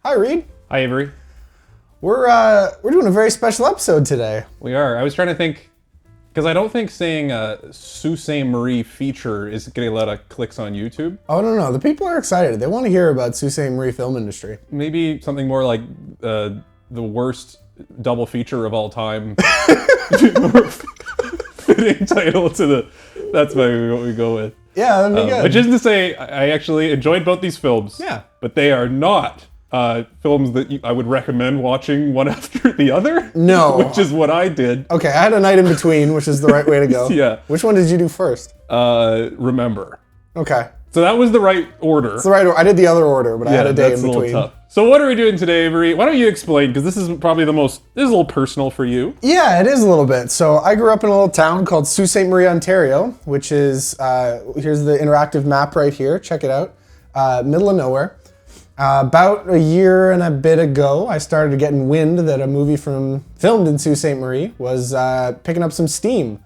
Hi, Reed. Hi, Avery. We're doing a very special episode today. We are. I was trying to think, because I don't think saying Sault Ste. Marie feature is getting a lot of clicks on YouTube. Oh, no. The people are excited. They want to hear about Sault Ste. Marie film industry. Maybe something more like the worst double feature of all time. Fitting title to the. That's maybe what we go with. Yeah, that'd be good. Which isn't to say I actually enjoyed both these films. Yeah. But they are not films that I would recommend watching one after the other. No. Which is what I did. Okay, I had a night in between, which is the right way to go. Yeah. Which one did you do first? Remember. Okay. So that was the right order. It's the right order. I did the other order, but I had a day in between. Tough. So what are we doing today, Avery? Why don't you explain? Because this is probably this is a little personal for you. Yeah, it is a little bit. So I grew up in a little town called Sault Ste. Marie, Ontario, which is, here's the interactive map right here. Check it out. Middle of nowhere. About a year and a bit ago, I started getting wind that a movie filmed in Sault Ste. Marie was picking up some steam.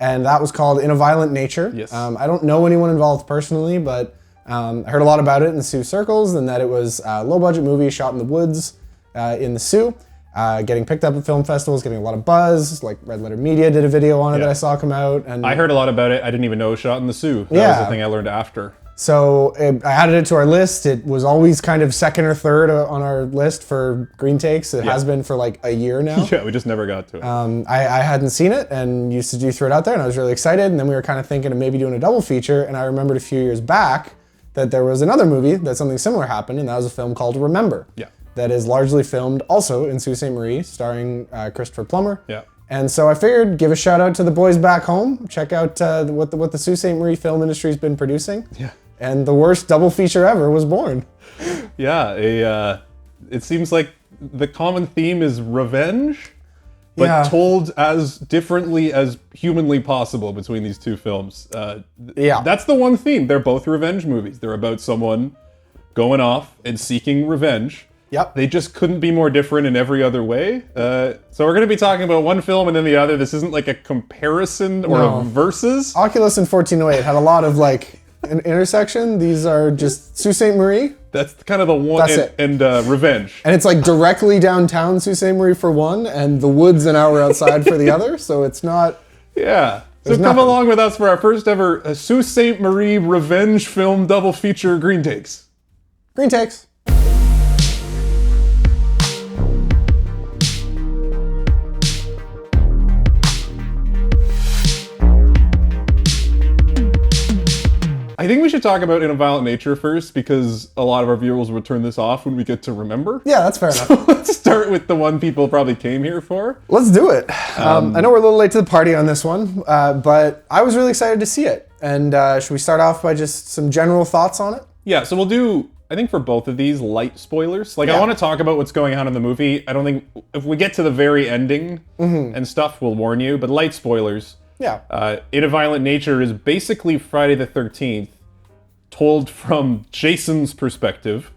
And that was called In a Violent Nature. Yes. I don't know anyone involved personally, but I heard a lot about it in Sioux circles, and that it was a low-budget movie shot in the woods in the Sioux, getting picked up at film festivals, getting a lot of buzz. Like Red Letter Media did a video on it that I saw come out. And I heard a lot about it. I didn't even know it was shot in the Sioux. That was the thing I learned after. So I added it to our list. It was always kind of second or third on our list for Green Takes. It has been for like a year now. Yeah, we just never got to it. I hadn't seen it and used to throw it out there, and I was really excited. And then we were kind of thinking of maybe doing a double feature. And I remembered a few years back that there was another movie that something similar happened, and that was a film called Remember. Yeah. That is largely filmed also in Sault Ste. Marie, starring Christopher Plummer. Yeah. And so I figured, give a shout out to the boys back home. Check out what the Sault Ste. Marie film industry's been producing. Yeah. And the worst double feature ever was born. Yeah, it seems like the common theme is revenge, but told as differently as humanly possible between these two films. That's the one theme. They're both revenge movies. They're about someone going off and seeking revenge. Yep. They just couldn't be more different in every other way. So we're going to be talking about one film and then the other. This isn't like a comparison or a versus. Oculus and 1408 had a lot of like an intersection. These are just Sault Ste. Marie. That's kind of the one. That's it. And revenge. And it's like directly downtown Sault Ste. Marie for one, and the woods an hour outside for the other. So it's not. Yeah. So come along with us for our first ever Sault Ste. Marie revenge film double feature Green Takes. Green Takes. I think we should talk about In a Violent Nature first, because a lot of our viewers will turn this off when we get to Remember. Yeah, that's fair enough. So let's start with the one people probably came here for. Let's do it. I know we're a little late to the party on this one, but I was really excited to see it. And should we start off by just some general thoughts on it? Yeah, so we'll do, I think for both of these, light spoilers. Like, I want to talk about what's going on in the movie. I don't think, if we get to the very ending and stuff, we'll warn you, but light spoilers. Yeah. In a Violent Nature is basically Friday the 13th, told from Jason's perspective,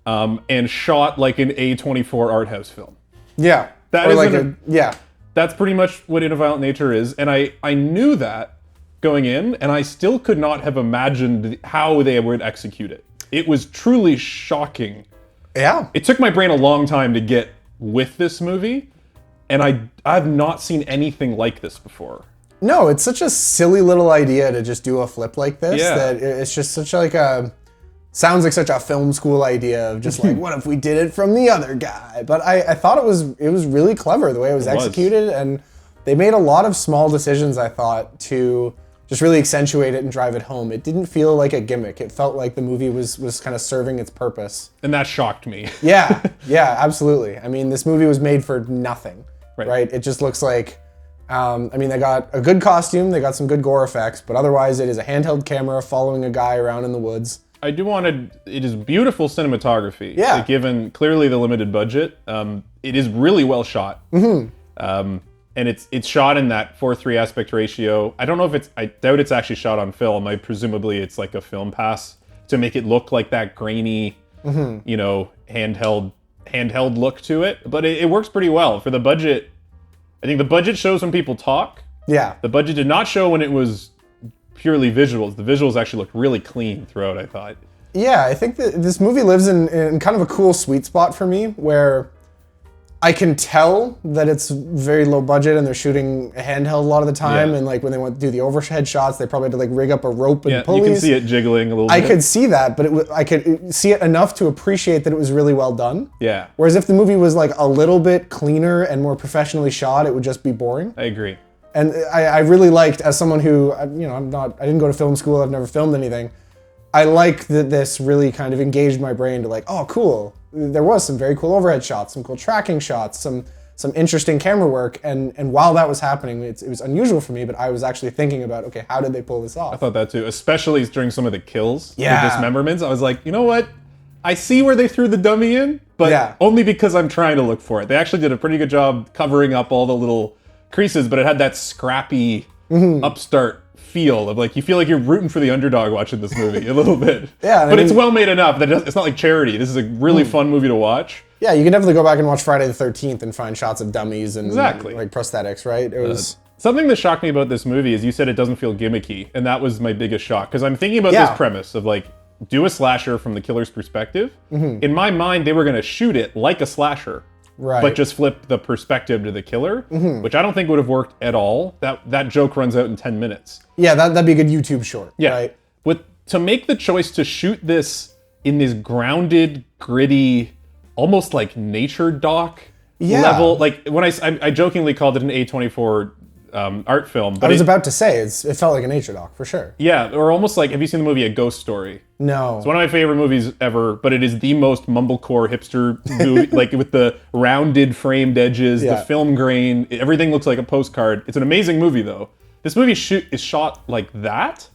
and shot like an A24 art house film. Yeah. That is like That's pretty much what In a Violent Nature is, and I knew that going in, and I still could not have imagined how they would execute it. It was truly shocking. Yeah. It took my brain a long time to get with this movie, and I've not seen anything like this before. No, it's such a silly little idea to just do a flip like this that it's just such like sounds like such a film school idea of just like, what if we did it from the other guy? But I thought it was really clever the way it was executed, and they made a lot of small decisions, I thought, to just really accentuate it and drive it home. It didn't feel like a gimmick. It felt like the movie was kind of serving its purpose. And that shocked me. Yeah, absolutely. I mean, this movie was made for nothing, right? It just looks like, they got a good costume, they got some good gore effects, but otherwise it is a handheld camera following a guy around in the woods. I do want to, it is beautiful cinematography. Yeah. Given clearly the limited budget, it is really well shot. And it's shot in that 4:3 aspect ratio. I don't know if I doubt it's actually shot on film. Presumably it's like a film pass to make it look like that grainy, handheld look to it. But it works pretty well for the budget. I think the budget shows when people talk. Yeah. The budget did not show when it was purely visuals. The visuals actually looked really clean throughout, I thought. Yeah, I think that this movie lives in kind of a cool sweet spot for me where I can tell that it's very low budget and they're shooting a handheld a lot of the time. And like when they went to do the overhead shots, they probably had to like rig up a rope and pulleys. You can see it jiggling a little bit. I could see that, but I could see it enough to appreciate that it was really well done. Yeah. Whereas if the movie was like a little bit cleaner and more professionally shot, it would just be boring. I agree. And I really liked, as someone who, I didn't go to film school, I've never filmed anything. I like that this really kind of engaged my brain to like, oh, cool. There was some very cool overhead shots, some cool tracking shots, some interesting camera work. And while that was happening, it was unusual for me, but I was actually thinking about, okay, how did they pull this off? I thought that too, especially during some of the kills, the Yeah. dismemberments. I was like, you know what? I see where they threw the dummy in, but only because I'm trying to look for it. They actually did a pretty good job covering up all the little creases, but it had that scrappy upstart feel of like, you feel like you're rooting for the underdog watching this movie a little bit. Yeah, but it's well made enough that it's not like Charity. This is a really fun movie to watch. Yeah, you can definitely go back and watch Friday the 13th and find shots of dummies and like prosthetics, right? It was something that shocked me about this movie is you said it doesn't feel gimmicky, and that was my biggest shock because I'm thinking about this premise of like, do a slasher from the killer's perspective. In my mind, they were going to shoot it like a slasher. Right. But just flip the perspective to the killer, which I don't think would have worked at all. That joke runs out in 10 minutes. Yeah, that'd be a good YouTube short, right? To make the choice to shoot this in this grounded, gritty, almost like nature doc level. Like when I jokingly called it an A24 art film. But I was about to say, it felt like a nature doc, for sure. Yeah, or almost like, have you seen the movie A Ghost Story? No. It's one of my favorite movies ever, but it is the most mumblecore hipster movie, like with the rounded framed edges, the film grain, everything looks like a postcard. It's an amazing movie though. This movie is shot like that,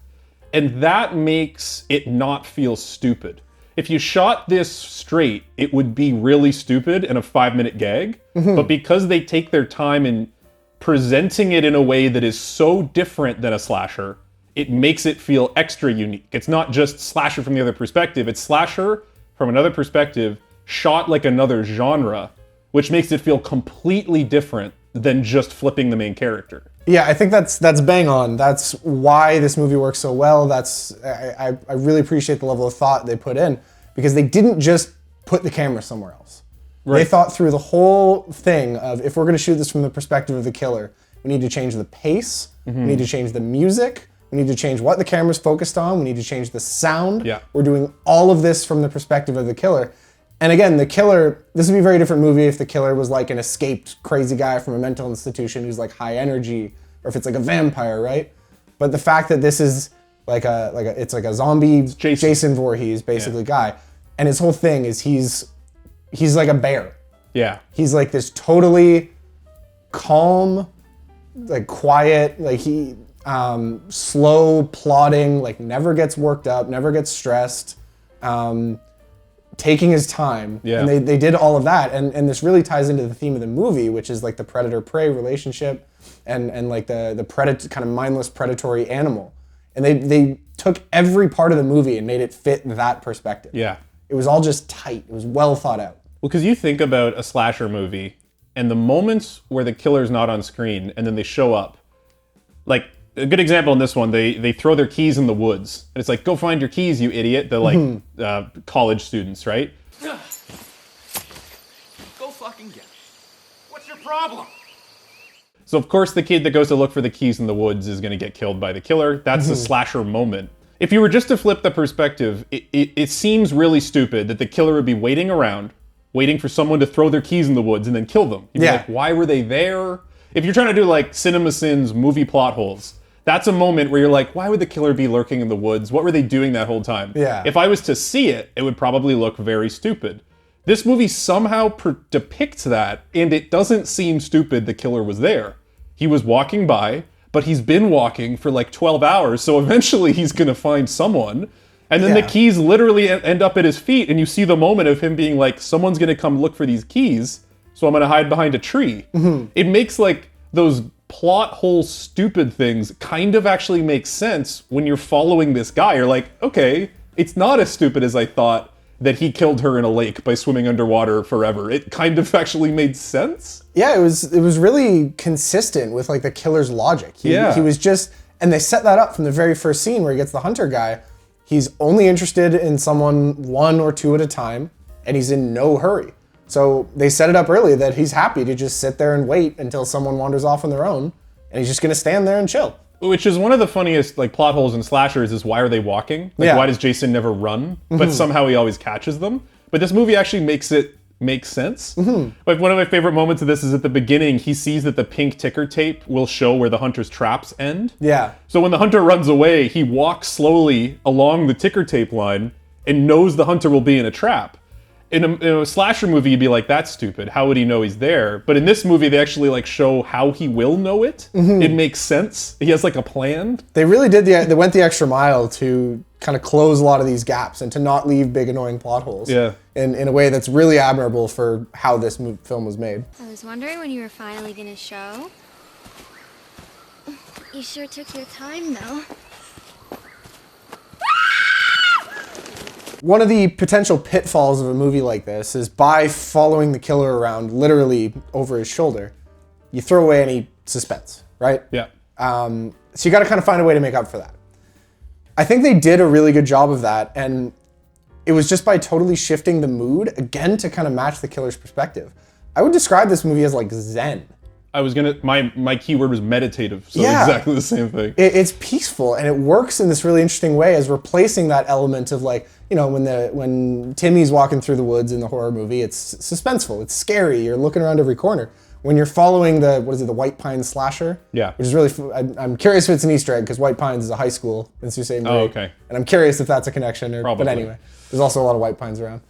and that makes it not feel stupid. If you shot this straight, it would be really stupid and a 5-minute gag, but because they take their time in presenting it in a way that is so different than a slasher, it makes it feel extra unique. It's not just slasher from the other perspective, it's slasher from another perspective, shot like another genre, which makes it feel completely different than just flipping the main character. Yeah, I think that's bang on. That's why this movie works so well. I really appreciate the level of thought they put in, because they didn't just put the camera somewhere else. Right. They thought through the whole thing of, if we're going to shoot this from the perspective of the killer, we need to change the pace, we need to change the music, we need to change what the camera's focused on, we need to change the sound. Yeah. We're doing all of this from the perspective of the killer. And again, the killer, this would be a very different movie if the killer was like an escaped crazy guy from a mental institution who's like high energy, or if it's like a vampire, right? But the fact that this is like it's like a zombie Jason Voorhees basically guy, and his whole thing is he's like a bear. Yeah. He's like this totally calm, like quiet, like he slow, plodding, like never gets worked up, never gets stressed, taking his time. Yeah. And they did all of that, and this really ties into the theme of the movie, which is like the predator-prey relationship and like the predator, kind of mindless predatory animal. And they took every part of the movie and made it fit that perspective. Yeah. It was all just tight. It was well thought out. Well, because you think about a slasher movie and the moments where the killer's not on screen and then they show up. Like, a good example in this one, they throw their keys in the woods. And it's like, go find your keys, you idiot. They're like college students, right? Go fucking get it. What's your problem? So, of course, the kid that goes to look for the keys in the woods is going to get killed by the killer. That's a slasher moment. If you were just to flip the perspective, it seems really stupid that the killer would be waiting around, waiting for someone to throw their keys in the woods and then kill them. You'd be like, why were they there? If you're trying to do like CinemaSins movie plot holes, that's a moment where you're like, why would the killer be lurking in the woods? What were they doing that whole time? Yeah. If I was to see it, it would probably look very stupid. This movie somehow depicts that, and it doesn't seem stupid the killer was there. He was walking by, but he's been walking for like 12 hours, so eventually he's gonna find someone. And then the keys literally end up at his feet, and you see the moment of him being like, someone's gonna come look for these keys, so I'm gonna hide behind a tree. It makes like those plot hole stupid things kind of actually make sense when you're following this guy. You're like, okay, it's not as stupid as I thought that he killed her in a lake by swimming underwater forever. It kind of actually made sense. Yeah, it was really consistent with like the killer's logic. He was just, and they set that up from the very first scene where he gets the hunter guy. He's only interested in someone one or two at a time, and he's in no hurry. So they set it up early that he's happy to just sit there and wait until someone wanders off on their own, and he's just gonna stand there and chill. Which is one of the funniest like plot holes in slashers is why are they walking? Like why does Jason never run? But somehow he always catches them. But this movie actually makes it make sense. Like one of my favorite moments of this is at the beginning, he sees that the pink ticker tape will show where the hunter's traps end. Yeah. So when the hunter runs away, he walks slowly along the ticker tape line and knows the hunter will be in a trap. In a slasher movie, you'd be like, that's stupid. How would he know he's there? But in this movie, they actually like show how he will know it. It makes sense. He has like a plan. They really did they went the extra mile to kind of close a lot of these gaps and to not leave big annoying plot holes. Yeah. In a way that's really admirable for how this film was made. I was wondering when you were finally gonna show. You sure took your time, though. One of the potential pitfalls of a movie like this is by following the killer around literally over his shoulder, you throw away any suspense, right? Yeah. So you got to kind of find a way to make up for that. I think they did a really good job of that, and it was just by totally shifting the mood, again, to kind of match the killer's perspective. I would describe this movie as like Zen. I was gonna, my keyword was meditative, so exactly the same thing. It's peaceful, and it works in this really interesting way as replacing that element of like, you know, when Timmy's walking through the woods in the horror movie, it's suspenseful, it's scary, you're looking around every corner. When you're following the White Pines slasher, yeah, which is really, I'm curious if it's an Easter egg, because White Pines is a high school in Sault Ste. Oh, okay. And I'm curious if that's a connection, Probably. But anyway, there's also a lot of White Pines around.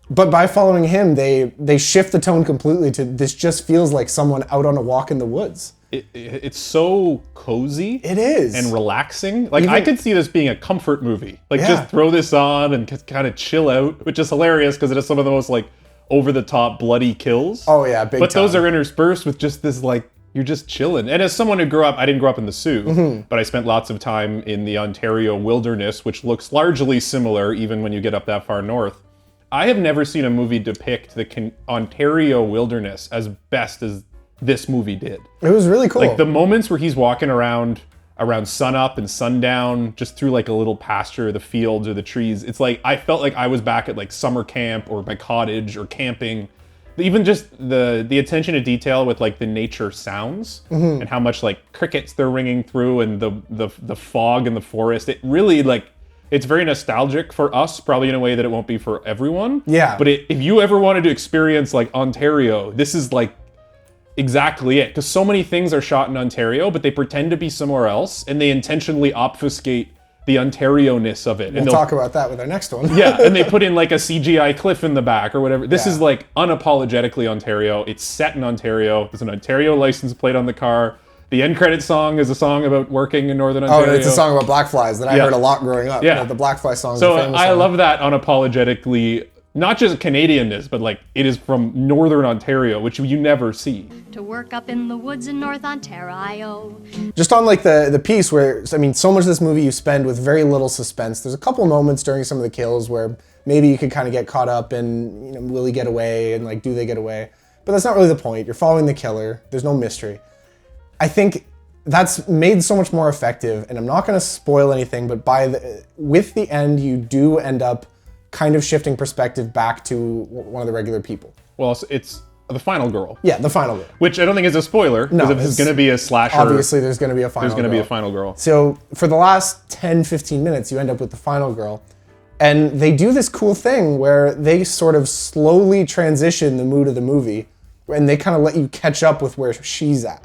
But by following him, they shift the tone completely to this just feels like someone out on a walk in the woods. It's so cozy. It is. And relaxing. Like, I could see this being a comfort movie. Like, just throw this on and kind of chill out, which is hilarious because it has some of the most, like, over-the-top bloody kills. Oh, yeah, big But time. those are interspersed with just this, like, you're just chilling. And as someone who grew up, I didn't grow up in the Soo, but I spent lots of time in the Ontario wilderness, which looks largely similar even when you get up that far north. I have never seen a movie depict the Ontario wilderness as best as this movie did. It was really cool. Like the moments where he's walking around sunup and sundown, just through like a little pasture, the fields or the trees. It's like, I felt like I was back at like summer camp or my cottage or camping. Even just the attention to detail with like the nature sounds and how much like crickets they're ringing through and the fog in the forest. It really like, it's very nostalgic for us, probably in a way that it won't be for everyone. Yeah. But if you ever wanted to experience like Ontario, this is like exactly it. Because so many things are shot in Ontario, but they pretend to be somewhere else, and they intentionally obfuscate the Ontario-ness of it. We'll talk about that with our next one. Yeah, and they put in like a CGI cliff in the back or whatever. This is like unapologetically Ontario. It's set in Ontario. There's an Ontario license plate on the car. The end credit song is a song about working in Northern Ontario. Oh, it's a song about black flies that I heard a lot growing up. Yeah. The black fly song is so a famous I song. love that unapologetically, not just Canadianness, but like it is from Northern Ontario, which you never see. To work up in the woods in North Ontario. Just on like the piece where, I mean, so much of this movie you spend with very little suspense. There's a couple moments during some of the kills where maybe you could kind of get caught up in, you know, will he get away and like, do they get away? But that's not really the point. You're following the killer. There's no mystery. I think that's made so much more effective, and I'm not going to spoil anything, but with the end, you do end up kind of shifting perspective back to one of the regular people. Well, it's the final girl. Yeah, the final girl. Which I don't think is a spoiler, because if this is going to be a slasher, obviously there's going to be a final girl. There's going to be a final girl. So for the last 10, 15 minutes, you end up with the final girl, and they do this cool thing where they sort of slowly transition the mood of the movie, and they kind of let you catch up with where she's at.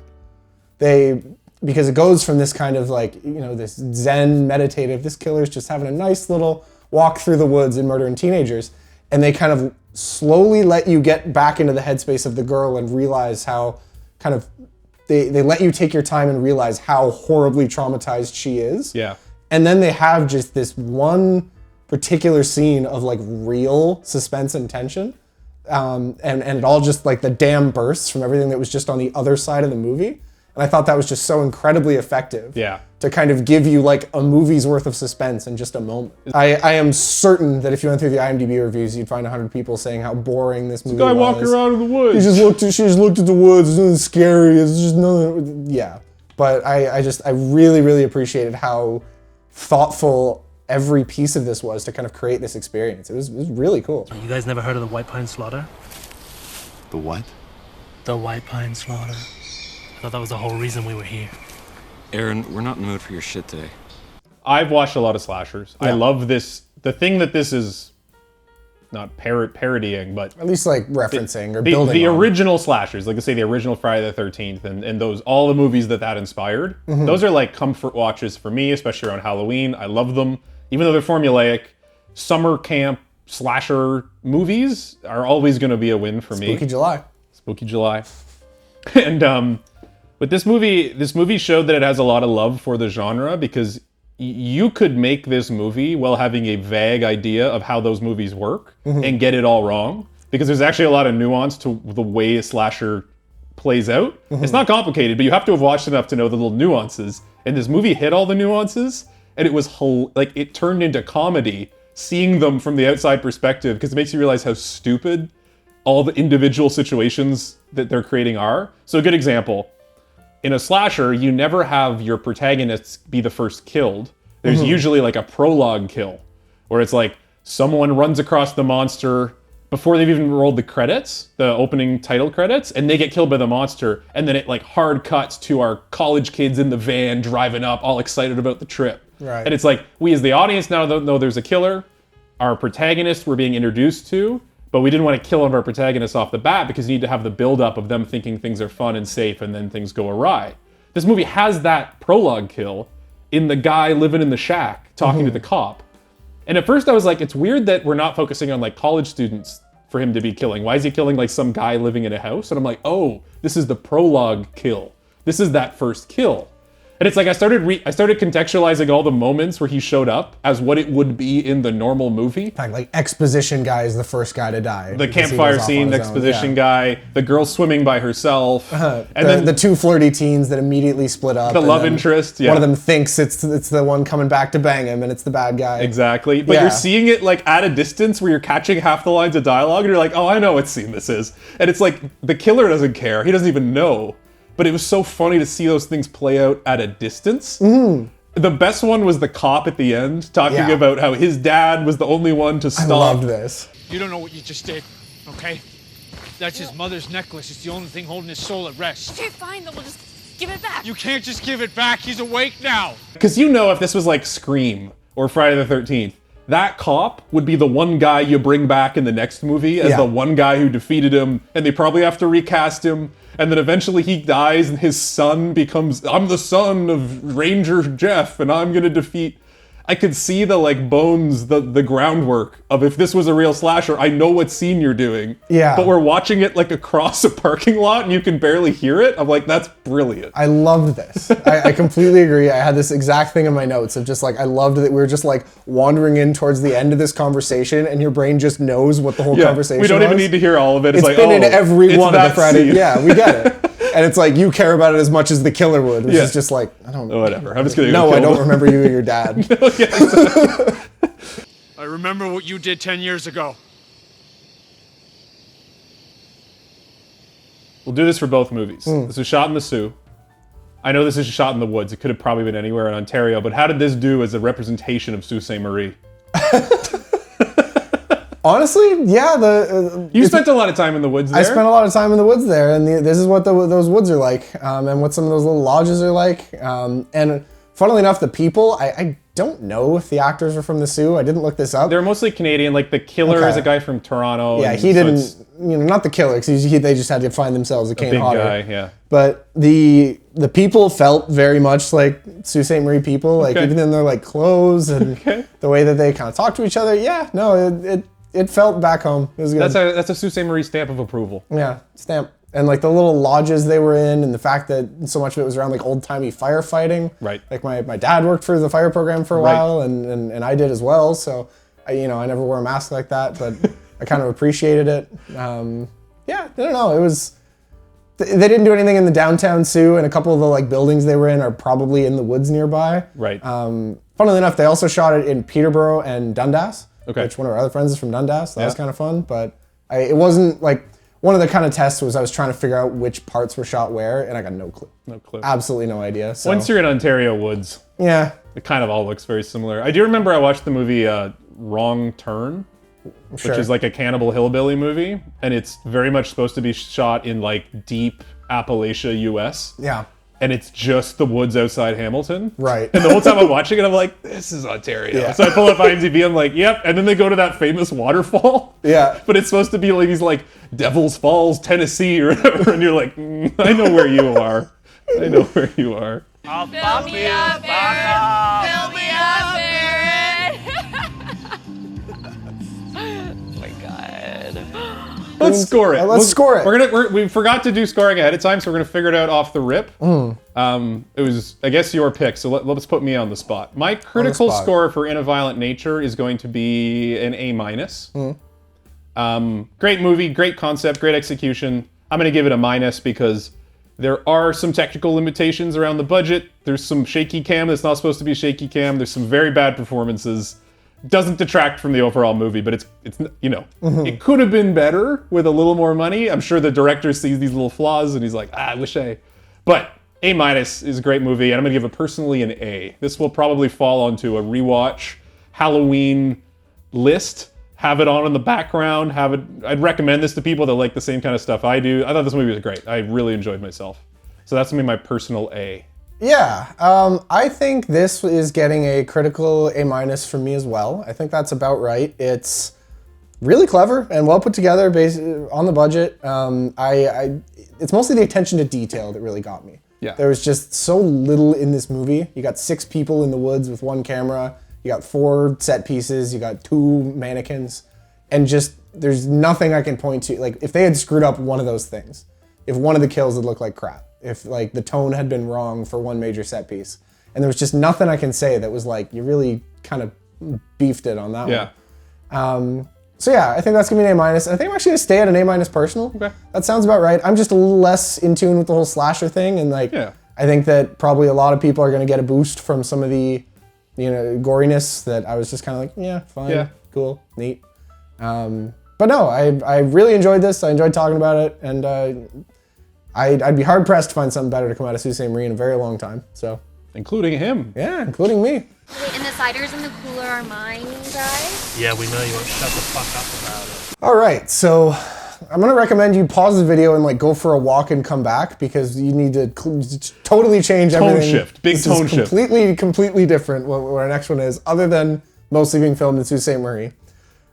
Because it goes from this kind of like, you know, this Zen meditative, this killer's just having a nice little walk through the woods and murdering teenagers. And they kind of slowly let you get back into the headspace of the girl and realize how kind of, they let you take your time and realize how horribly traumatized she is. Yeah. And then they have just this one particular scene of like real suspense and tension. And it all just like the dam bursts from everything that was just on the other side of the movie. And I thought that was just so incredibly effective to kind of give you like a movie's worth of suspense in just a moment. I am certain that if you went through the IMDb reviews, you'd find 100 people saying how boring this movie was. Guy walking around in the woods. She just looked at the woods. It's nothing scary. It's just nothing. Yeah. But I really, really appreciated how thoughtful every piece of this was to kind of create this experience. It was really cool. You guys never heard of the White Pine Slaughter? The what? The White Pine Slaughter. I thought that was the whole reason we were here. Aaron, we're not in the mood for your shit today. I've watched a lot of slashers. I love this. The thing that this is not parodying, but At least like referencing or building the on. original slashers, like let's say the original Friday the 13th and those, all the movies that inspired, those are like comfort watches for me, especially around Halloween. I love them. Even though they're formulaic, summer camp slasher movies are always going to be a win for me. Spooky July. And but this movie showed that it has a lot of love for the genre, because you could make this movie while having a vague idea of how those movies work and get it all wrong, because there's actually a lot of nuance to the way a slasher plays out. It's not complicated, but you have to have watched enough to know the little nuances. And this movie hit all the nuances, and it was like it turned into comedy seeing them from the outside perspective, because it makes you realize how stupid all the individual situations that they're creating are. So a good example, in a slasher, you never have your protagonists be the first killed. There's usually like a prologue kill, where it's like someone runs across the monster before they've even rolled the credits, the opening title credits, and they get killed by the monster, and then it like hard cuts to our college kids in the van driving up, all excited about the trip. Right. And it's like, we as the audience now know there's a killer. Our protagonist we're being introduced to, but we didn't want to kill one of our protagonists off the bat, because you need to have the build-up of them thinking things are fun and safe, and then things go awry. This movie has that prologue kill in the guy living in the shack talking to the cop. And at first I was like, it's weird that we're not focusing on like college students for him to be killing. Why is he killing like some guy living in a house? And I'm like, oh, this is the prologue kill. This is that first kill. And it's like I started contextualizing all the moments where he showed up as what it would be in the normal movie. In fact, like exposition guy is the first guy to die. The campfire scene, the exposition guy, the girl swimming by herself, and then the two flirty teens that immediately split up. The love interest. Yeah. One of them thinks it's the one coming back to bang him, and it's the bad guy. Exactly. But you're seeing it like at a distance where you're catching half the lines of dialogue, and you're like, oh, I know what scene this is. And it's like the killer doesn't care. He doesn't even know. But it was so funny to see those things play out at a distance. The best one was the cop at the end talking about how his dad was the only one to stop. I loved this. You don't know what you just did, okay? That's his mother's necklace. It's the only thing holding his soul at rest. Okay, fine, then we'll just give it back. You can't just give it back. He's awake now. Because you know, if this was like Scream or Friday the 13th, that cop would be the one guy you bring back in the next movie as the one guy who defeated him, and they probably have to recast him. And then eventually he dies and his son becomes, I'm the son of Ranger Jeff and I'm gonna defeat. I could see the like bones, the groundwork of, if this was a real slasher, I know what scene you're doing. Yeah. But we're watching it like across a parking lot and you can barely hear it. I'm like, that's brilliant. I loved this. I completely agree. I had this exact thing in my notes of just like, I loved that we were just like wandering in towards the end of this conversation, and your brain just knows what the whole conversation was. We don't even need to hear all of it. It's like, been in every one of the Friday. scene. Yeah, we get it. And it's like, you care about it as much as the killer would, which is just like, I don't know. Whatever. I'm just gonna No, kill I don't him. remember you and your dad. I remember what you did 10 years ago. We'll do this for both movies. This was shot in the Soo. I know this is shot in the woods. It could have probably been anywhere in Ontario, but how did this do as a representation of Sault Ste. Marie? Honestly, yeah. You spent a lot of time in the woods there. I spent a lot of time in the woods there, and this is what those woods are like, and what some of those little lodges are like. And funnily enough, the people, I don't know if the actors are from the Soo. I didn't look this up. They're mostly Canadian. Like the killer is a guy from Toronto. Yeah, he didn't. Not the killer, because they just had to find themselves a cane big hodder. guy, yeah. But the people felt very much like Sault Ste. Marie people, like even in their like clothes and the way that they kind of talk to each other. Yeah, no, it felt back home. It was good. That's a Sault Ste. Marie stamp of approval. Yeah, stamp. And like the little lodges they were in, and the fact that so much of it was around like old timey firefighting. Right. Like my dad worked for the fire program for a while, and I did as well. So I never wore a mask like that, but I kind of appreciated it. Yeah, I don't know. It was. They didn't do anything in the downtown Soo, and a couple of the like buildings they were in are probably in the woods nearby. Right. Funnily enough, they also shot it in Peterborough and Dundas. Okay. Which one of our other friends is from Dundas. That was kind of fun, but it wasn't like. One of the kind of tests was I was trying to figure out which parts were shot where, and I got no clue. No clue. Absolutely no idea. So. Once you're in Ontario woods, Yeah. It kind of all looks very similar. I do remember I watched the movie Wrong Turn, which is like a cannibal hillbilly movie, and it's very much supposed to be shot in like deep Appalachia, US. Yeah. And it's just the woods outside Hamilton. Right. And the whole time I'm watching it, I'm like, this is Ontario. Yeah. So I pull up IMDb, I'm like, yep. And then they go to that famous waterfall. Yeah. But it's supposed to be like these like Devils Falls, Tennessee or whatever. And you're like, I know where you are. I know where you are. I'll fuck you, Fill me up, Aaron. Oh my god. Let's score it. Let's score it. We forgot to do scoring ahead of time, so we're gonna figure it out off the rip. It was, I guess, your pick. So let's put me on the spot. My critical score for In a Violent Nature is going to be an A-. Great movie, great concept, great execution. I'm gonna give it a minus because there are some technical limitations around the budget. There's some shaky cam that's not supposed to be shaky cam. There's some very bad performances. Doesn't detract from the overall movie, but it's you know, it could have been better with a little more money. I'm sure the director sees these little flaws and he's like, I wish I... But A- is a great movie, and I'm gonna give it personally an A. This will probably fall onto a rewatch Halloween list. Have it on in the background, I'd recommend this to people that like the same kind of stuff I do. I thought this movie was great. I really enjoyed myself. So that's gonna be my personal A. Yeah, I think this is getting a critical A- from me as well. I think that's about right. It's really clever and well put together based on the budget. It's mostly the attention to detail that really got me. Yeah. There was just so little in this movie. You got 6 people in the woods with 1 camera. You got 4 set pieces. You got 2 mannequins. And just, there's nothing I can point to. Like, if they had screwed up one of those things, if one of the kills had looked like crap, if like the tone had been wrong for one major set piece, and there was just nothing I can say that was like, you really kind of beefed it on that one. So yeah, I think that's gonna be an A-. I think I'm actually gonna stay at an A- personal. Okay. That sounds about right. I'm just a little less in tune with the whole slasher thing, and like, I think that probably a lot of people are gonna get a boost from some of the, you know, goriness that I was just kind of like, yeah, fine, cool, neat. But no, I really enjoyed this. I enjoyed talking about it, and I'd be hard pressed to find something better to come out of Sault Ste. Marie in a very long time. So, including him. Yeah, including me. Wait, and the ciders in the cooler are mine, guys? Yeah, we know you won't shut the fuck up about it. All right, so I'm gonna recommend you pause the video and like go for a walk and come back, because you need to totally change everything. Tone shift, big tone shift. Completely different what our next one is, other than mostly being filmed in Sault Ste. Marie.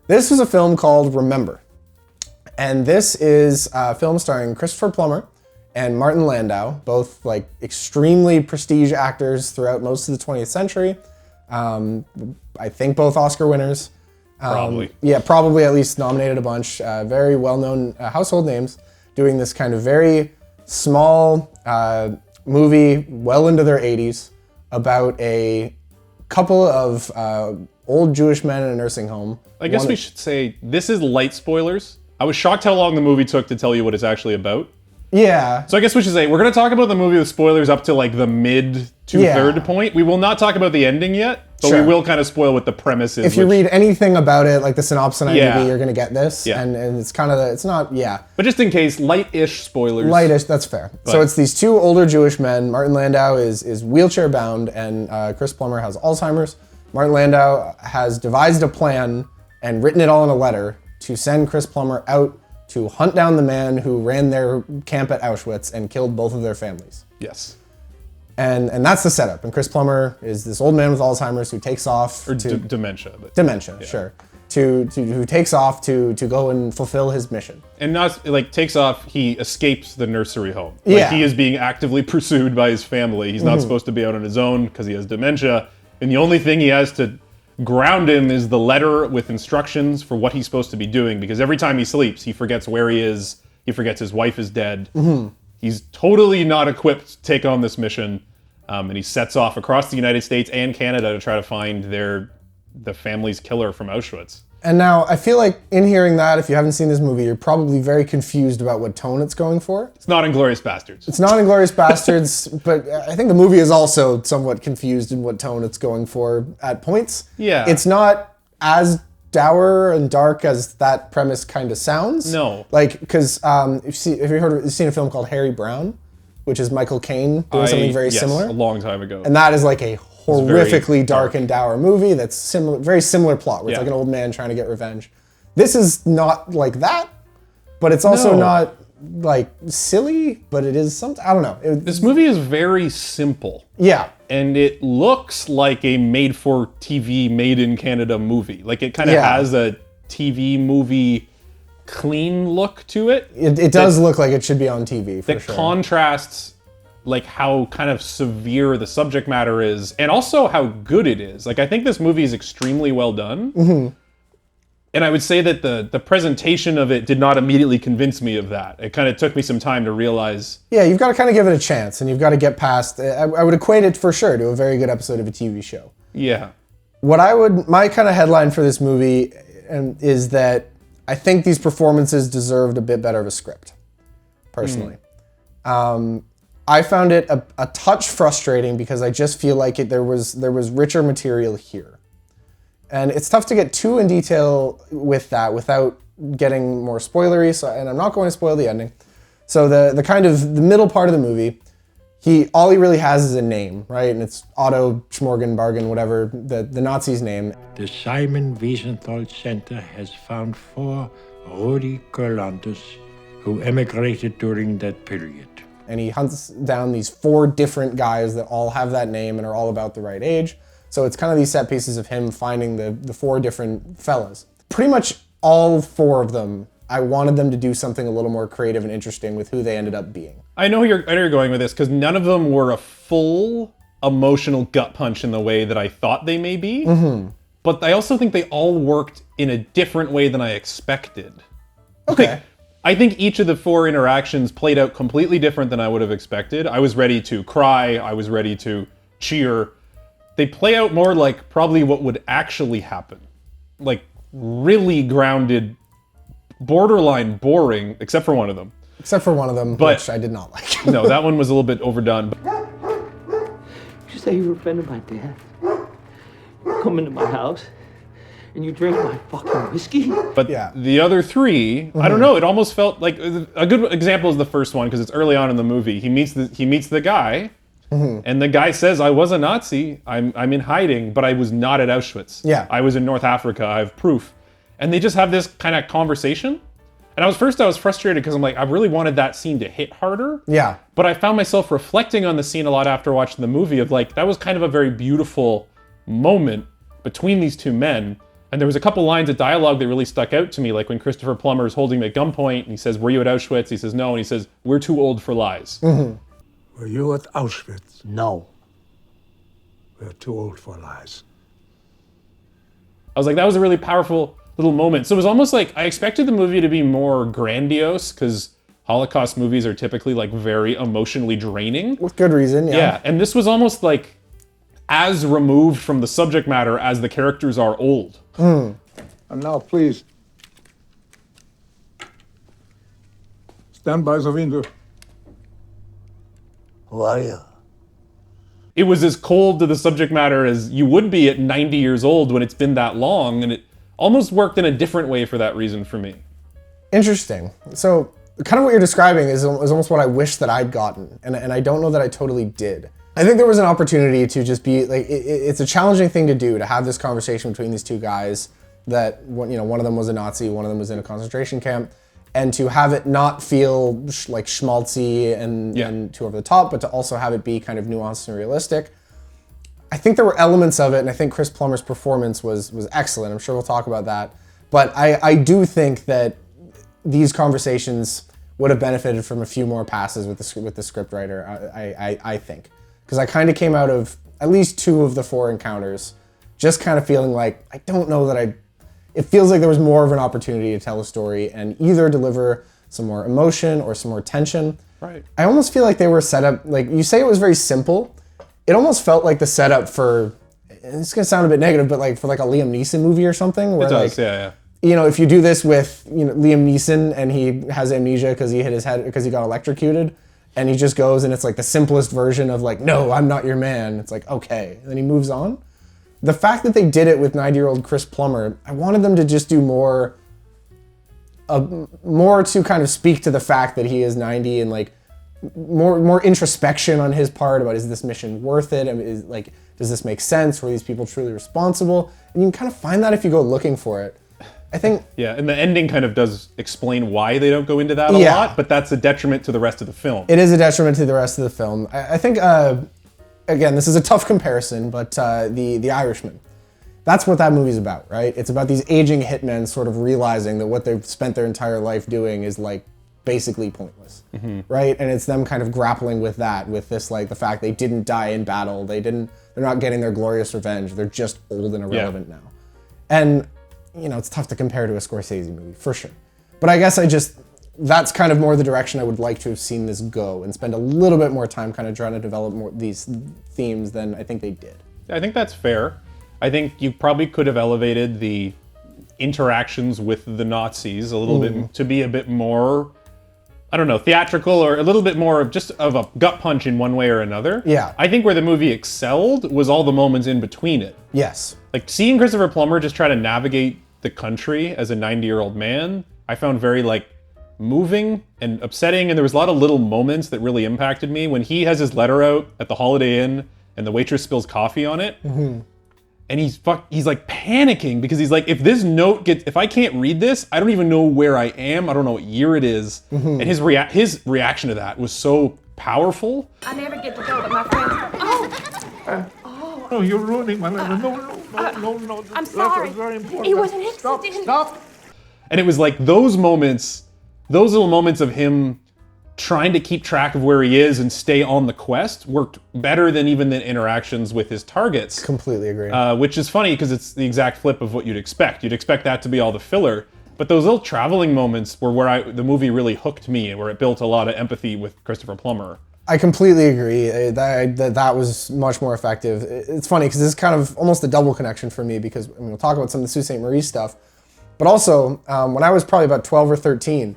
This was a film called Remember. And this is a film starring Christopher Plummer and Martin Landau, both like extremely prestige actors throughout most of the 20th century. I think both Oscar winners. Probably. Yeah, probably at least nominated a bunch. Very well-known household names doing this kind of very small movie well into their 80s about a couple of old Jewish men in a nursing home. I guess we should say this is light spoilers. I was shocked how long the movie took to tell you what it's actually about. Yeah. So I guess we should say we're going to talk about the movie with spoilers up to like the mid to third point. We will not talk about the ending yet, but we will kind of spoil what the premise is. If you read anything about it, like the synopsis on IMDb, you're going to get this. Yeah. And it's kind of, it's not, But just in case, light-ish spoilers. Light-ish, that's fair. But. So it's these 2 older Jewish men. Martin Landau is wheelchair bound, and Chris Plummer has Alzheimer's. Martin Landau has devised a plan and written it all in a letter to send Chris Plummer out to hunt down the man who ran their camp at Auschwitz and killed both of their families. Yes. And that's the setup. And Chris Plummer is this old man with Alzheimer's who takes off dementia. But dementia, sure. Who takes off to go and fulfill his mission. And not like takes off, he escapes the nursery home. Like he is being actively pursued by his family. He's not supposed to be out on his own because he has dementia. And the only thing he has to ground him is the letter with instructions for what he's supposed to be doing, because every time he sleeps, he forgets where he is, he forgets his wife is dead. He's totally not equipped to take on this mission, and he sets off across the United States and Canada to try to find the family's killer from Auschwitz. And now, I feel like in hearing that, if you haven't seen this movie, you're probably very confused about what tone it's going for. It's not Inglourious Bastards. It's not Inglourious Bastards, but I think the movie is also somewhat confused in what tone it's going for at points. Yeah. It's not as dour and dark as that premise kind of sounds. No. Like, because you've seen a film called Harry Brown, which is Michael Caine doing something very similar. A long time ago. And that is like a horrifically dark and dour movie that's similar, very similar plot, where it's like an old man trying to get revenge. This is not like that, but it's also not like silly, but it is something, I don't know. This movie is very simple. Yeah. And it looks like a made-for-TV, made-in-Canada movie. Like, it kind of has a TV movie clean look to it. It does look like it should be on TV, for that sure. Contrasts, like, how kind of severe the subject matter is, and also how good it is. Like, I think this movie is extremely well done. Mm-hmm. And I would say that the presentation of it did not immediately convince me of that. It kind of took me some time to realize. Yeah, you've got to kind of give it a chance, and you've got to get past. I would equate it for sure to a very good episode of a TV show. Yeah. My kind of headline for this movie is that I think these performances deserved a bit better of a script, personally. I found it a touch frustrating because I just feel like there was richer material here. And it's tough to get too in detail with that without getting more spoilery, and I'm not going to spoil the ending. So the kind of the middle part of the movie, all he really has is a name, right? And it's Otto Schmorgenbargen, whatever the Nazi's name. The Simon Wiesenthal Center has found 4 Rudi Kurlanders who emigrated during that period. And he hunts down these 4 different guys that all have that name and are all about the right age. So it's kind of these set pieces of him finding the 4 different fellas. Pretty much all 4 of them, I wanted them to do something a little more creative and interesting with who they ended up being. I know you're going with this, because none of them were a full emotional gut punch in the way that I thought they may be. Mm-hmm. But I also think they all worked in a different way than I expected. Okay. Like, I think each of the 4 interactions played out completely different than I would have expected. I was ready to cry. I was ready to cheer. They play out more like probably what would actually happen. Like, really grounded, borderline boring, except for one of them. Except for one of them, which I did not like. No, that one was a little bit overdone. You say you were a friend of my dad. You come into my house and you drink my fucking whiskey? But the other 3, I don't know, it almost felt like a good example is the first one, because it's early on in the movie. He meets the guy. Mm-hmm. And the guy says, I was a Nazi, I'm in hiding, but I was not at Auschwitz. Yeah. I was in North Africa, I have proof. And they just have this kind of conversation. And I was frustrated because I'm like, I really wanted that scene to hit harder. Yeah. But I found myself reflecting on the scene a lot after watching the movie of like, that was kind of a very beautiful moment between these 2 men. And there was a couple lines of dialogue that really stuck out to me, like when Christopher Plummer is holding him at gunpoint and he says, were you at Auschwitz? He says, no. And he says, we're too old for lies. Mm-hmm. Were you at Auschwitz? No. We're too old for lies. I was like, that was a really powerful little moment. So it was almost like I expected the movie to be more grandiose, because Holocaust movies are typically like very emotionally draining. With good reason, Yeah, and this was almost like as removed from the subject matter as the characters are old. And now, please, stand by the window. Who are you? It was as cold to the subject matter as you would be at 90 years old when it's been that long, and it almost worked in a different way for that reason for me. Interesting. So kind of what you're describing is almost what I wish that I'd gotten, and I don't know that I totally did. I think there was an opportunity to just be like, it's a challenging thing to do, to have this conversation between these 2 guys that, one of them was a Nazi, one of them was in a concentration camp, and to have it not feel like schmaltzy and too over the top, but to also have it be kind of nuanced and realistic. I think there were elements of it, and I think Chris Plummer's performance was excellent. I'm sure we'll talk about that. But I do think that these conversations would have benefited from a few more passes with the scriptwriter, I think. Because I kind of came out of at least 2 of the 4 encounters just kind of feeling like, I don't know that it feels like there was more of an opportunity to tell a story and either deliver some more emotion or some more tension. Right. I almost feel like they were set up, like you say it was very simple. It almost felt like the setup for, it's gonna sound a bit negative, but like for like a Liam Neeson movie or something. Where It does, like, yeah. You know, if you do this with Liam Neeson and he has amnesia because he hit his head because he got electrocuted, and he just goes and it's like the simplest version of like, no, I'm not your man. It's like, okay. And then he moves on. The fact that they did it with 90-year-old Chris Plummer, I wanted them to just do more to kind of speak to the fact that he is 90 and like more introspection on his part about, is this mission worth it? I mean, Does this make sense? Were these people truly responsible? And you can kind of find that if you go looking for it. I think... Yeah, and the ending kind of does explain why they don't go into that a lot, but that's a detriment to the rest of the film. It is a detriment to the rest of the film. I think, again, this is a tough comparison, but The Irishman. That's what that movie's about, right? It's about these aging hitmen sort of realizing that what they've spent their entire life doing is like basically pointless, right? And it's them kind of grappling with that, with this like the fact they didn't die in battle, they're not getting their glorious revenge, they're just old and irrelevant now. And you know, it's tough to compare to a Scorsese movie, for sure. But I guess that's kind of more the direction I would like to have seen this go and spend a little bit more time kind of trying to develop more these themes than I think they did. I think that's fair. I think you probably could have elevated the interactions with the Nazis a little bit to be a bit more, I don't know, theatrical or a little bit more of just of a gut punch in one way or another. Yeah. I think where the movie excelled was all the moments in between it. Yes. Like seeing Christopher Plummer just try to navigate the country as a 90-year-old man, I found very like moving and upsetting, and there was a lot of little moments that really impacted me. When he has his letter out at the Holiday Inn and the waitress spills coffee on it, and he's like panicking because he's like, if I can't read this, I don't even know where I am. I don't know what year it is. And his reaction to that was so powerful. I never get to go, but my friends. Oh, you're ruining my letter. No. I'm sorry. Very important. It was an accident. Stop. And it was like those moments, those little moments of him trying to keep track of where he is and stay on the quest worked better than even the interactions with his targets. Completely agree. Which is funny because it's the exact flip of what you'd expect. You'd expect that to be all the filler. But those little traveling moments were where the movie really hooked me and where it built a lot of empathy with Christopher Plummer. I completely agree. That was much more effective. It's funny because this is kind of almost a double connection for me because we'll talk about some of the Sault Ste. Marie stuff. But also, when I was probably about 12 or 13,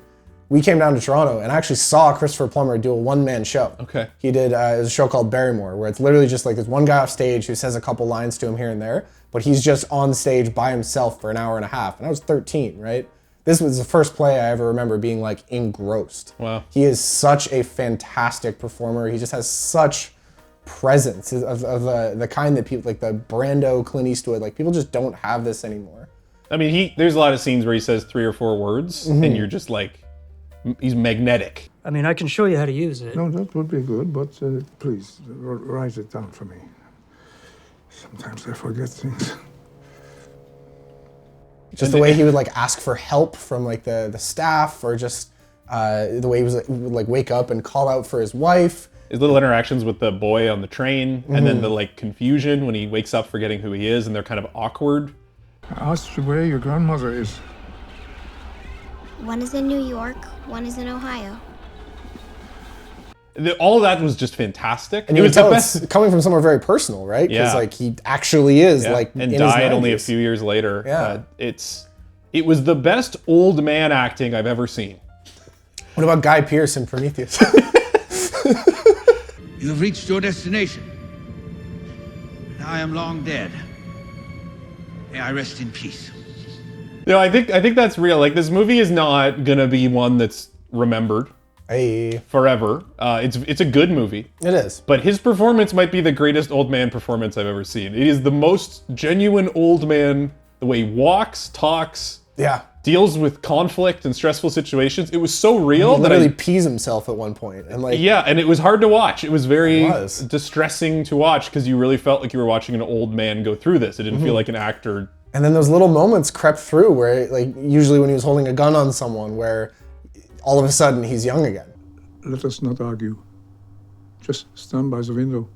we came down to Toronto and actually saw Christopher Plummer do a one-man show. Okay. He did it was a show called Barrymore, where it's literally just like there's one guy off stage who says a couple lines to him here and there, but he's just on stage by himself for an hour and a half. And I was 13, right? This was the first play I ever remember being like engrossed. Wow. He is such a fantastic performer. He just has such presence of the kind that people, like the Brando, Clint Eastwood, like people just don't have this anymore. I mean, there's a lot of scenes where he says 3 or 4 words and you're just like, he's magnetic. I mean, I can show you how to use it. No, that would be good, but please, write it down for me. Sometimes I forget things. Just the way he would like ask for help from like the staff, or just the way he would like wake up and call out for his wife. His little interactions with the boy on the train, and then the like confusion when he wakes up forgetting who he is and they're kind of awkward. Ask where your grandmother is. One is in New York, one is in Ohio. All of that was just fantastic. And you can tell it's coming from somewhere very personal, right? Because like he actually is like and in died his 90s. only a few years later. Yeah. It was the best old man acting I've ever seen. What about Guy Pearce in Prometheus? You have reached your destination. And I am long dead. May I rest in peace. No, I think that's real. Like, this movie is not gonna be one that's remembered forever. It's a good movie. It is. But his performance might be the greatest old man performance I've ever seen. It is the most genuine old man. The way he walks, talks, deals with conflict and stressful situations. It was so real he that literally pees himself at one point, and like and it was hard to watch. It was very distressing to watch because you really felt like you were watching an old man go through this. It didn't feel like an actor. And then those little moments crept through where, like, usually when he was holding a gun on someone, where all of a sudden he's young again. Let us not argue. Just stand by the window.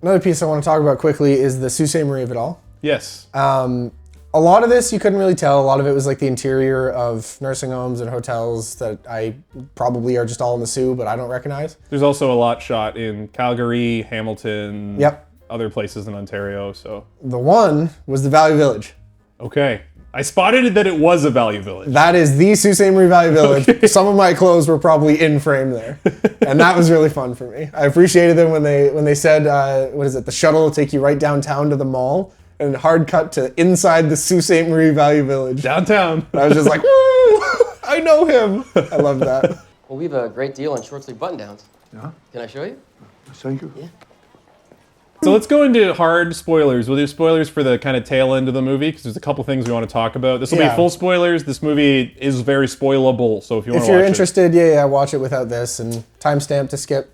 Another piece I want to talk about quickly is the Sault Ste. Marie of it all. Yes. A lot of this you couldn't really tell. A lot of it was like the interior of nursing homes and hotels that I probably are just all in the Soo, but I don't recognize. There's also a lot shot in Calgary, Hamilton, other places in Ontario. So the one was the Value Village. Okay. I spotted that it was a Value Village. That is the Sault Ste. Marie Value Village. Okay. Some of my clothes were probably in frame there. And that was really fun for me. I appreciated them when they said, what is it, the shuttle will take you right downtown to the mall, and hard cut to inside the Sault Ste. Marie Value Village. Downtown. And I was just like, woo! I know him. I love that. Well, we have a great deal on short sleeve button downs. Yeah? Can I show you? Thank you. Yeah. So let's go into hard spoilers. We'll do spoilers for the kind of tail end of the movie because there's a couple things we want to talk about. This will be full spoilers. This movie is very spoilable, so if you want to watch it. If you're interested, watch it without this and timestamp to skip.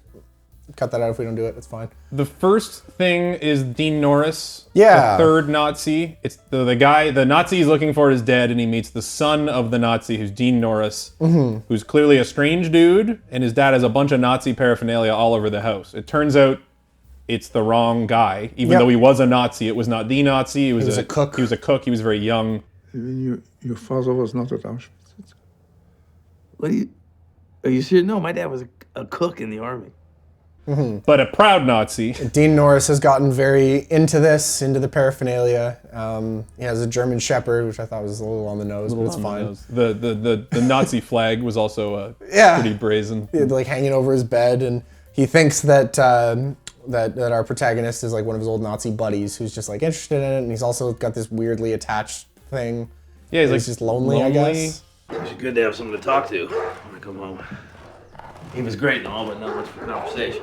Cut that out if we don't do it. It's fine. The first thing is Dean Norris, the third Nazi. It's the guy, the Nazi he's looking for is dead, and he meets the son of the Nazi, who's Dean Norris, who's clearly a strange dude, and his dad has a bunch of Nazi paraphernalia all over the house. It turns out it's the wrong guy, even though he was a Nazi. It was not the Nazi. He was a cook. He was a cook. He was very young. Your father was not at Auschwitz. What are you serious? No, my dad was a cook in the army. But a proud Nazi. Dean Norris has gotten very into the paraphernalia. He has a German Shepherd, which I thought was a little on the nose, but it's fine. The Nazi flag was also pretty brazen. Like hanging over his bed, and he thinks that that our protagonist is like one of his old Nazi buddies who's just like interested in it, and he's also got this weirdly attached thing. Yeah, he's like just lonely, I guess. It's good to have someone to talk to when I come home. He was great and all, but not much for conversation.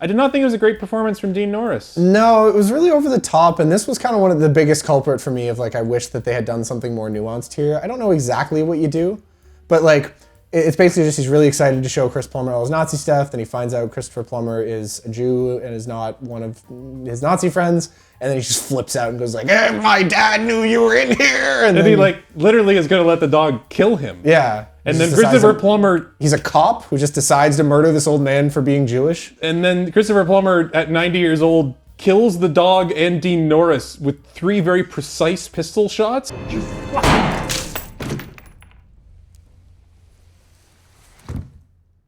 I did not think it was a great performance from Dean Norris. No, it was really over the top, and this was kind of one of the biggest culprit for me of like, I wish that they had done something more nuanced here. I don't know exactly what you do, but like, it's basically just he's really excited to show Chris Plummer all his Nazi stuff, then he finds out Christopher Plummer is a Jew and is not one of his Nazi friends, and then he just flips out and goes like, hey, my dad knew you were in here! And then he like, literally is gonna let the dog kill him. Yeah. And then Christopher Plummer... He's a cop who just decides to murder this old man for being Jewish. And then Christopher Plummer, at 90 years old, kills the dog and Dean Norris with 3 very precise pistol shots.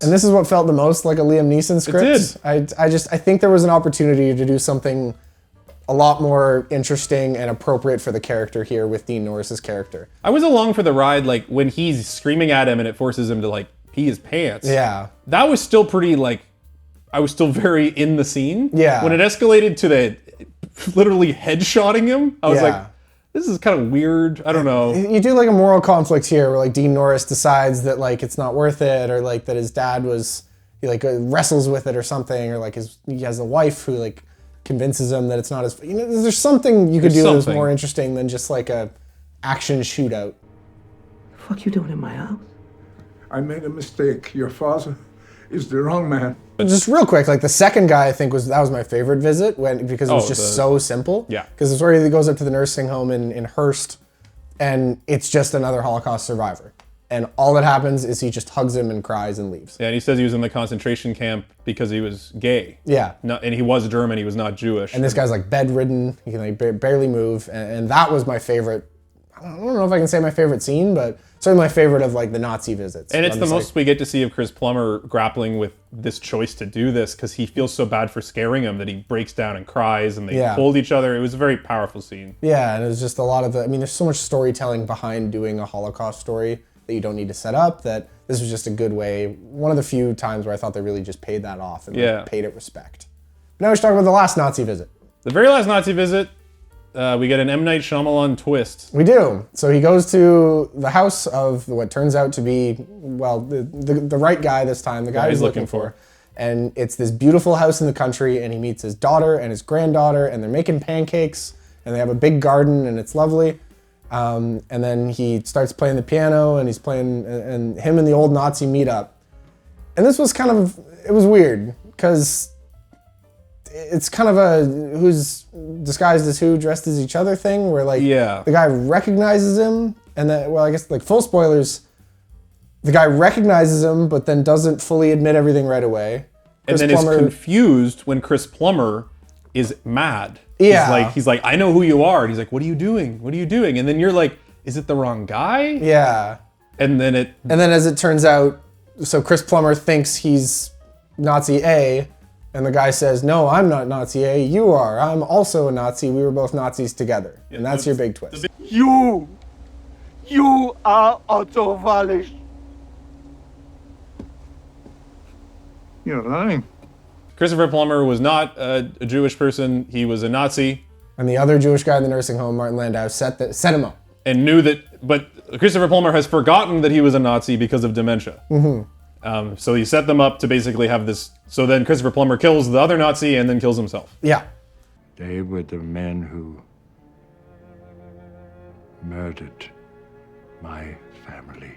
And this is what felt the most like a Liam Neeson script. It did. I think there was an opportunity to do something a lot more interesting and appropriate for the character here with Dean Norris's character. I was along for the ride, like when he's screaming at him and it forces him to like pee his pants. Yeah. That was still pretty like, I was still very in the scene. Yeah. When it escalated to the literally headshotting him, I was like, this is kind of weird. I don't know. You do like a moral conflict here where like Dean Norris decides that like it's not worth it, or like that his dad he like wrestles with it or something, or like he has a wife who like convinces him that it's not as, there's something you could do that's more interesting than just like a action shootout. The fuck you doing in my house? I made a mistake. Your father is the wrong man. But just real quick, like the second guy, I think that was my favorite visit because it was just so simple. Yeah. Because it's where he goes up to the nursing home in Hearst, and it's just another Holocaust survivor. And all that happens is he just hugs him and cries and leaves. Yeah, and he says he was in the concentration camp because he was gay. Yeah. And he was German, he was not Jewish. And this guy's like bedridden, he can like barely move, and that was my favorite. I don't know if I can say my favorite scene, but certainly my favorite of like the Nazi visits. And it's the most we get to see of Chris Plummer grappling with this choice to do this because he feels so bad for scaring him that he breaks down and cries and they hold each other. It was a very powerful scene. Yeah, and it was just a lot of there's so much storytelling behind doing a Holocaust story that you don't need to set up, that this was just a good way, one of the few times where I thought they really just paid that off and like, paid it respect. Now we should talk about the last Nazi visit. The very last Nazi visit, we get an M. Night Shyamalan twist. We do. So he goes to the house of what turns out to be, well, the right guy this time, the guy he's looking for. And it's this beautiful house in the country, and he meets his daughter and his granddaughter, and they're making pancakes, and they have a big garden, and it's lovely. And then he starts playing the piano, and he's playing, and him and the old Nazi meet up. And this was it was weird, because it's kind of a who's disguised as who, dressed as each other thing, where like the guy recognizes him, and then, well, I guess like full spoilers, the guy recognizes him, but then doesn't fully admit everything right away. And then is confused when Chris Plummer is mad. Yeah. He's like, I know who you are. And he's like, what are you doing? What are you doing? And then you're like, is it the wrong guy? Yeah. And then as it turns out, so Chris Plummer thinks he's Nazi A, and the guy says, no, I'm not Nazi A, you are. I'm also a Nazi. We were both Nazis together. And that's your big twist. You are Otto Wallisch. You're lying. Christopher Plummer was not a Jewish person. He was a Nazi. And the other Jewish guy in the nursing home, Martin Landau, set him up. And knew that, but Christopher Plummer has forgotten that he was a Nazi because of dementia. Mm-hmm. So you set them up to basically have this. So then Christopher Plummer kills the other Nazi and then kills himself. Yeah. They were the men who murdered my family.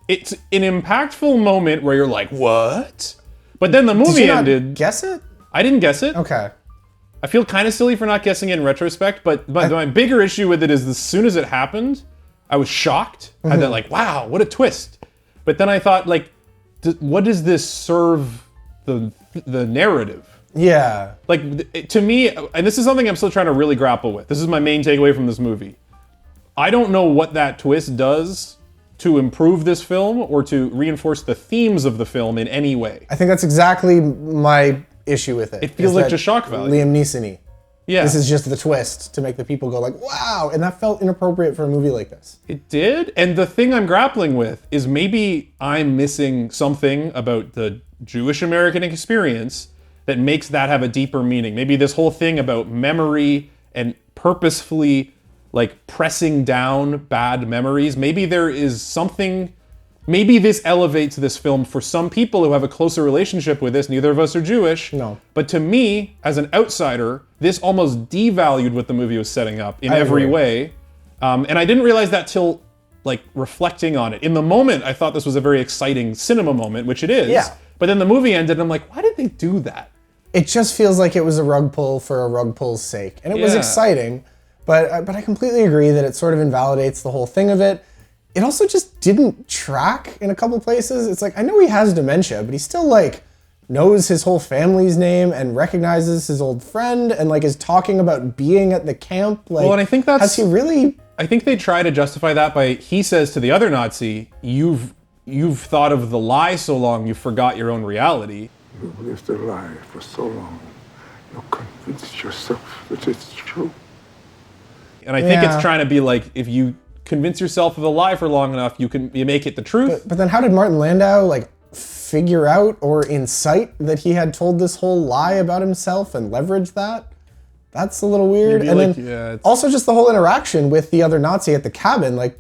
It's an impactful moment where you're like, what? But then the movie Did you not ended. guess it? I didn't guess it. Okay. I feel kind of silly for not guessing it in retrospect, but my bigger issue with it is as soon as it happened, I was shocked. I Mm-hmm. thought like, wow, what a twist. But then I thought like, what does this serve the narrative? Yeah. Like, to me, and this is something I'm still trying to really grapple with. This is my main takeaway from this movie. I don't know what that twist does to improve this film or to reinforce the themes of the film in any way. I think that's exactly my issue with it. It feels is like that just shock value. Liam Neeson-y. Yeah. This is just the twist to make the people go like, wow, and that felt inappropriate for a movie like this. It did, and the thing I'm grappling with is maybe I'm missing something about the Jewish American experience that makes that have a deeper meaning. Maybe this whole thing about memory and purposefully like pressing down bad memories, maybe there is something, maybe this elevates this film for some people who have a closer relationship with this. Neither of us are Jewish. No. But to me, as an outsider, this almost devalued what the movie was setting up in every agree. way. And I didn't realize that till like reflecting on it. In the moment, I thought this was a very exciting cinema moment, which it is. Yeah. But then the movie ended and I'm like, why did they do that? It just feels like it was a rug pull for a rug pull's sake. And it was Yeah. exciting, but I completely agree that it sort of invalidates the whole thing of it. It also just didn't track in a couple places. It's like, I know he has dementia, but he still like knows his whole family's name and recognizes his old friend and like is talking about being at the camp. Like, Well, and I think that's- has he really? I think they try to justify that by, he says to the other Nazi, you've thought of the lie so long you forgot your own reality. You've lived a lie for so long. You convinced yourself that it's true. And I think Yeah. it's trying to be like, if you convince yourself of a lie for long enough, you make it the truth. But then how did Martin Landau like figure out or incite that he had told this whole lie about himself and leverage that? That's a little weird. Maybe, And like, then yeah, it's- also just the whole interaction with the other Nazi at the cabin, like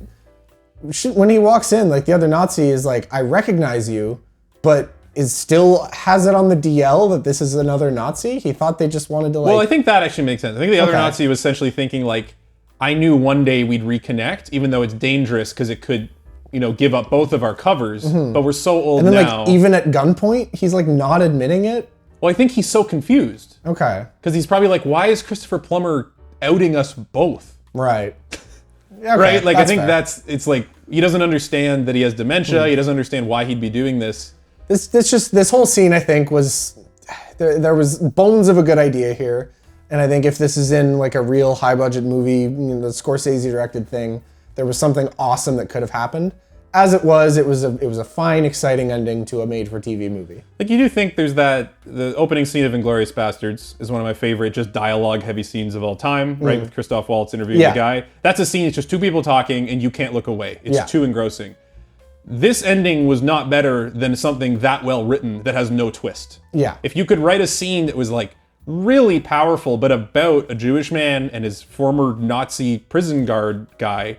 when he walks in, like the other Nazi is like, I recognize you, but is still has it on the DL that this is another Nazi? He thought they just wanted to like. Well, I think that actually makes sense. I think the other Okay. Nazi was essentially thinking like, I knew one day we'd reconnect, even though it's dangerous because it could, give up both of our covers. But we're so old and then now. like even at gunpoint, he's like not admitting it. Well, I think he's so confused Okay. because he's probably like, why is Christopher Plummer outing us both? Right. Okay, Right? Like, I think fair. it's like, he doesn't understand that he has dementia. He doesn't understand why he'd be doing this. This whole scene, I think, was there was bones of a good idea here, and I think if this is in like a real high budget movie, the Scorsese directed thing, there was something awesome that could have happened. As it was a fine, exciting ending to a made for TV movie. Like, you do think there's the opening scene of Inglourious Bastards is one of my favorite just dialogue heavy scenes of all time, right? With Christoph Waltz interviewing Yeah. the guy. That's a scene, it's just two people talking and you can't look away. It's Yeah. too engrossing. This ending was not better than something that well written that has no twist. Yeah. If you could write a scene that was like really powerful, but about a Jewish man and his former Nazi prison guard guy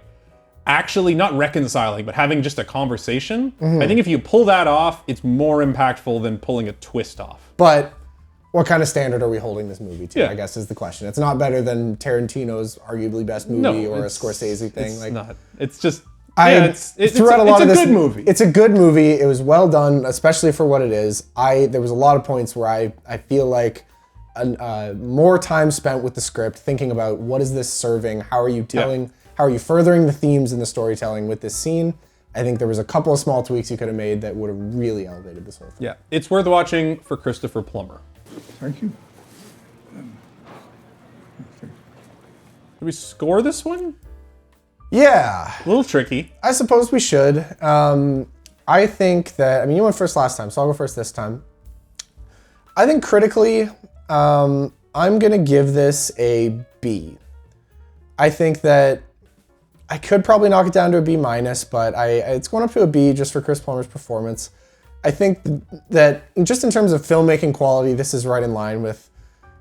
actually not reconciling, but having just a conversation, I think if you pull that off, it's more impactful than pulling a twist off. But what kind of standard are we holding this movie to? Yeah. I guess is the question. It's not better than Tarantino's arguably best movie or a Scorsese thing. It's like not. It's just. It's a good movie. It's a good movie. It was well done, especially for what it is. There was a lot of points where I feel like more time spent with the script, thinking about what is this serving? How are you telling? How are you furthering the themes in the storytelling with this scene? I think there was a couple of small tweaks you could have made that would have really elevated this whole thing. Yeah, it's worth watching for Christopher Plummer. Thank you. Did we score this one? Yeah, A little tricky. I suppose we should. I think that, you went first last time, so I'll go first this time. I think critically, I'm gonna give this a B. I think that I could probably knock it down to a B minus, but it's going up to a B just for Chris Plummer's performance. I think that just in terms of filmmaking quality, this is right in line with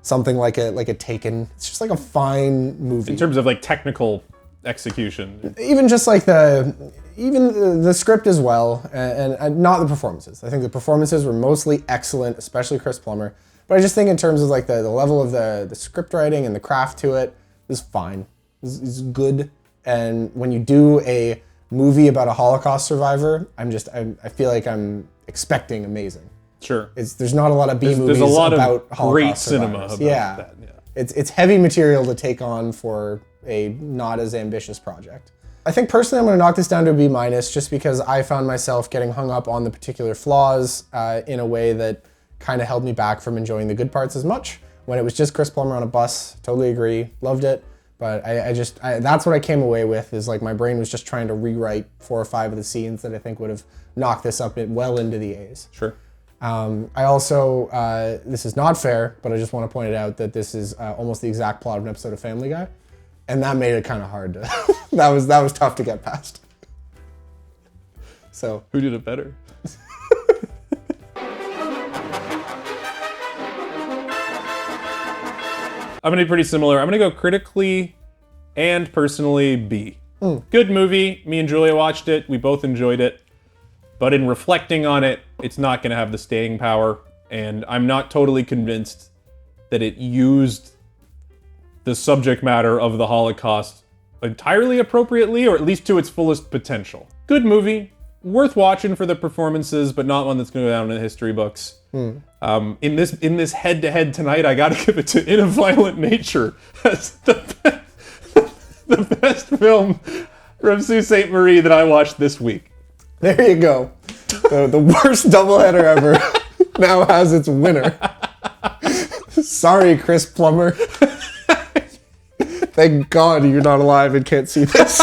something like a Taken. It's just like a fine movie. In terms of like technical execution. Even just like the script as well, and not the performances. I think the performances were mostly excellent, especially Chris Plummer. But I just think in terms of like the level of the script writing and the craft to it is fine. It's good. And when you do a movie about a Holocaust survivor, I feel like I'm expecting amazing. Sure. There's not a lot of B movies there's a lot about of Holocaust great survivors. cinema about that. Yeah. It's heavy material to take on for a not as ambitious project. I think personally I'm going to knock this down to a B- just because I found myself getting hung up on the particular flaws in a way that kind of held me back from enjoying the good parts as much. When it was just Chris Plummer on a bus, totally agree, loved it. But that's what I came away with, is like my brain was just trying to rewrite 4 or 5 of the scenes that I think would have knocked this up well into the A's. Sure. I also, this is not fair, but I just want to point it out that this is almost the exact plot of an episode of Family Guy. And that made it kind of hard to, that was tough to get past. So. Who did it better? I'm going to be pretty similar. I'm going to go critically and personally B. Good movie. Me and Julia watched it. We both enjoyed it. But in reflecting on it, it's not going to have the staying power. And I'm not totally convinced that it used the subject matter of the Holocaust entirely appropriately, or at least to its fullest potential. Good movie. Worth watching for the performances, but not one that's going to go down in the history books. In this head-to-head tonight, I gotta give it to In a Violent Nature as the best film from Sault Ste. Marie that I watched this week. There you go. The worst doubleheader ever now has its winner. Sorry, Chris Plummer. Thank God you're not alive and can't see this.